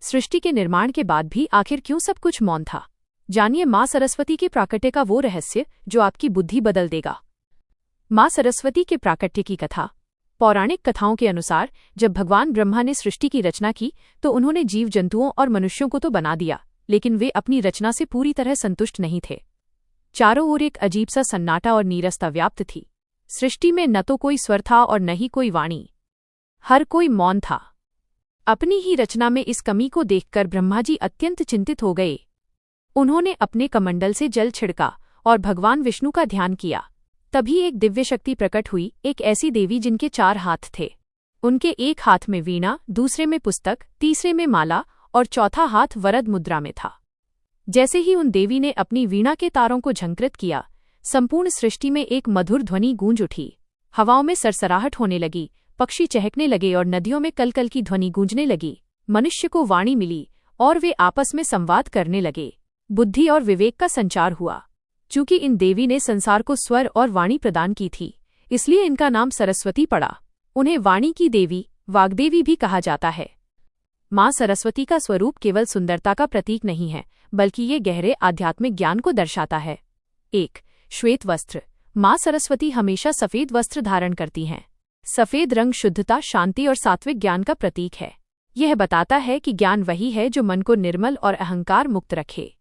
सृष्टि के निर्माण के बाद भी आखिर क्यों सब कुछ मौन था? जानिए माँ सरस्वती के प्राकट्य का वो रहस्य जो आपकी बुद्धि बदल देगा। माँ सरस्वती के प्राकट्य की कथा। पौराणिक कथाओं के अनुसार जब भगवान ब्रह्मा ने सृष्टि की रचना की तो उन्होंने जीव जंतुओं और मनुष्यों को तो बना दिया, लेकिन वे अपनी रचना से पूरी तरह संतुष्ट नहीं थे। चारों ओर एक अजीब सा सन्नाटा और नीरसता व्याप्त थी। सृष्टि में न तो कोई स्वर था और न ही कोई वाणी। हर कोई मौन था। अपनी ही रचना में इस कमी को देखकर ब्रह्मा जी अत्यंत चिंतित हो गए। उन्होंने अपने कमंडल से जल छिड़का और भगवान विष्णु का ध्यान किया। तभी एक दिव्य शक्ति प्रकट हुई, एक ऐसी देवी जिनके 4 हाथ थे। उनके एक हाथ में वीणा, दूसरे में पुस्तक, तीसरे में माला और चौथा हाथ वरद मुद्रा में था। जैसे ही उन देवी ने अपनी वीणा के तारों को झंकृत किया, संपूर्ण सृष्टि में एक मधुर ध्वनि गूंज उठी। हवाओं में सरसराहट होने लगी, पक्षी चहकने लगे और नदियों में कलकल की ध्वनि गूंजने लगी। मनुष्य को वाणी मिली और वे आपस में संवाद करने लगे। बुद्धि और विवेक का संचार हुआ। चूंकि इन देवी ने संसार को स्वर और वाणी प्रदान की थी, इसलिए इनका नाम सरस्वती पड़ा। उन्हें वाणी की देवी, वाग्देवी भी कहा जाता है। माँ सरस्वती का स्वरूप केवल सुंदरता का प्रतीक नहीं है, बल्कि ये गहरे आध्यात्मिक ज्ञान को दर्शाता है। 1. श्वेत वस्त्र। माँ सरस्वती हमेशा सफेद वस्त्र धारण करती हैं। सफेद रंग शुद्धता, शांति और सात्विक ज्ञान का प्रतीक है। यह बताता है कि ज्ञान वही है जो मन को निर्मल और अहंकार मुक्त रखे।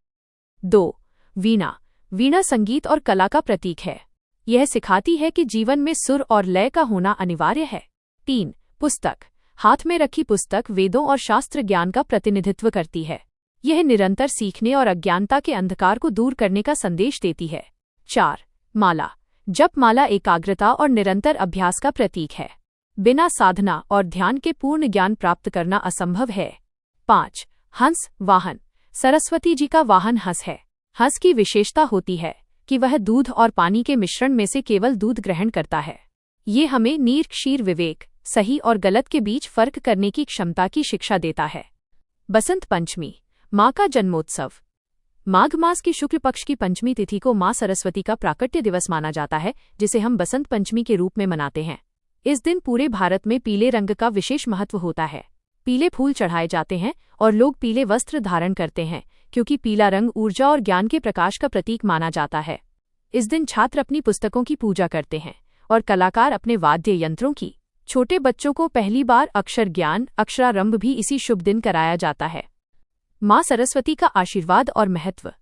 2. वीणा। वीणा संगीत और कला का प्रतीक है। यह सिखाती है कि जीवन में सुर और लय का होना अनिवार्य है। 3. पुस्तक। हाथ में रखी पुस्तक वेदों और शास्त्र ज्ञान का प्रतिनिधित्व करती है। यह निरंतर सीखने और अज्ञानता के अंधकार को दूर करने का संदेश देती है। 4. माला। जप माला एकाग्रता और निरंतर अभ्यास का प्रतीक है। बिना साधना और ध्यान के पूर्ण ज्ञान प्राप्त करना असंभव है। 5. हंस वाहन। सरस्वती जी का वाहन हंस है। हंस की विशेषता होती है कि वह दूध और पानी के मिश्रण में से केवल दूध ग्रहण करता है। ये हमें नीर क्षीर विवेक, सही और गलत के बीच फर्क करने की क्षमता की शिक्षा देता है। बसंत पंचमी। माँ का जन्मोत्सव। माघ मास की शुक्ल पक्ष की पंचमी तिथि को माँ सरस्वती का प्राकट्य दिवस माना जाता है, जिसे हम बसंत पंचमी के रूप में मनाते हैं। इस दिन पूरे भारत में पीले रंग का विशेष महत्व होता है। पीले फूल चढ़ाए जाते हैं और लोग पीले वस्त्र धारण करते हैं, क्योंकि पीला रंग ऊर्जा और ज्ञान के प्रकाश का प्रतीक माना जाता है। इस दिन छात्र अपनी पुस्तकों की पूजा करते हैं और कलाकार अपने वाद्य यंत्रों की। छोटे बच्चों को पहली बार अक्षर ज्ञान, अक्षरारंभ भी इसी शुभ दिन कराया जाता है। माँ सरस्वती का आशीर्वाद और महत्व।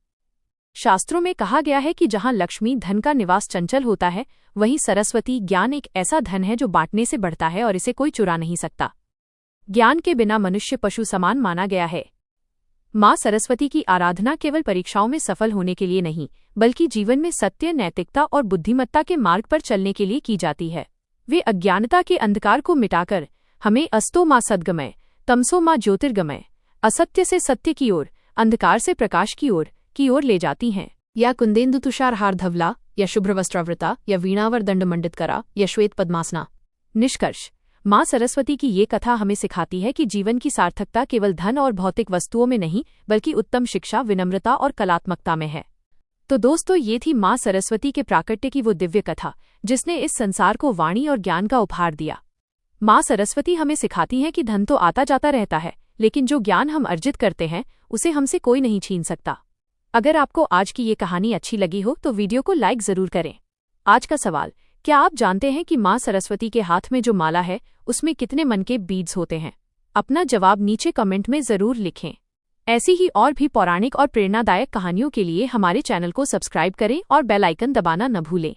शास्त्रों में कहा गया है कि जहाँ लक्ष्मी धन का निवास चंचल होता है, वहीं सरस्वती ज्ञान एक ऐसा धन है जो बांटने से बढ़ता है और इसे कोई चुरा नहीं सकता। ज्ञान के बिना मनुष्य पशु समान माना गया है। माँ सरस्वती की आराधना केवल परीक्षाओं में सफल होने के लिए नहीं, बल्कि जीवन में सत्य, नैतिकता और बुद्धिमत्ता के मार्ग पर चलने के लिए की जाती है। वे अज्ञानता के अंधकार को मिटाकर हमें अस्तो माँ सद्गमय, तमसो माँ ज्योतिर्गमय, असत्य से सत्य की ओर, अंधकार से प्रकाश की ओर ले जाती हैं। या कुंदेन्दु तुषार हार धवला, या शुभ्रवस्त्रावृता, या वीणावर दंड मंडित करा, या श्वेत पद्मासना। निष्कर्ष। माँ सरस्वती की ये कथा हमें सिखाती है कि जीवन की सार्थकता केवल धन और भौतिक वस्तुओं में नहीं, बल्कि उत्तम शिक्षा, विनम्रता और कलात्मकता में है। तो दोस्तों, ये थी माँ सरस्वती के प्राकट्य की वो दिव्य कथा जिसने इस संसार को वाणी और ज्ञान का उपहार दिया। माँ सरस्वती हमें सिखाती हैं कि धन तो आता जाता रहता है, लेकिन जो ज्ञान हम अर्जित करते हैं उसे हमसे कोई नहीं छीन सकता। अगर आपको आज की ये कहानी अच्छी लगी हो तो वीडियो को लाइक जरूर करें। आज का सवाल, क्या आप जानते हैं कि माँ सरस्वती के हाथ में जो माला है उसमें कितने मन के बीड्स होते हैं? अपना जवाब नीचे कमेंट में जरूर लिखें। ऐसी ही और भी पौराणिक और प्रेरणादायक कहानियों के लिए हमारे चैनल को सब्सक्राइब करें और बेल आइकन दबाना न भूलें।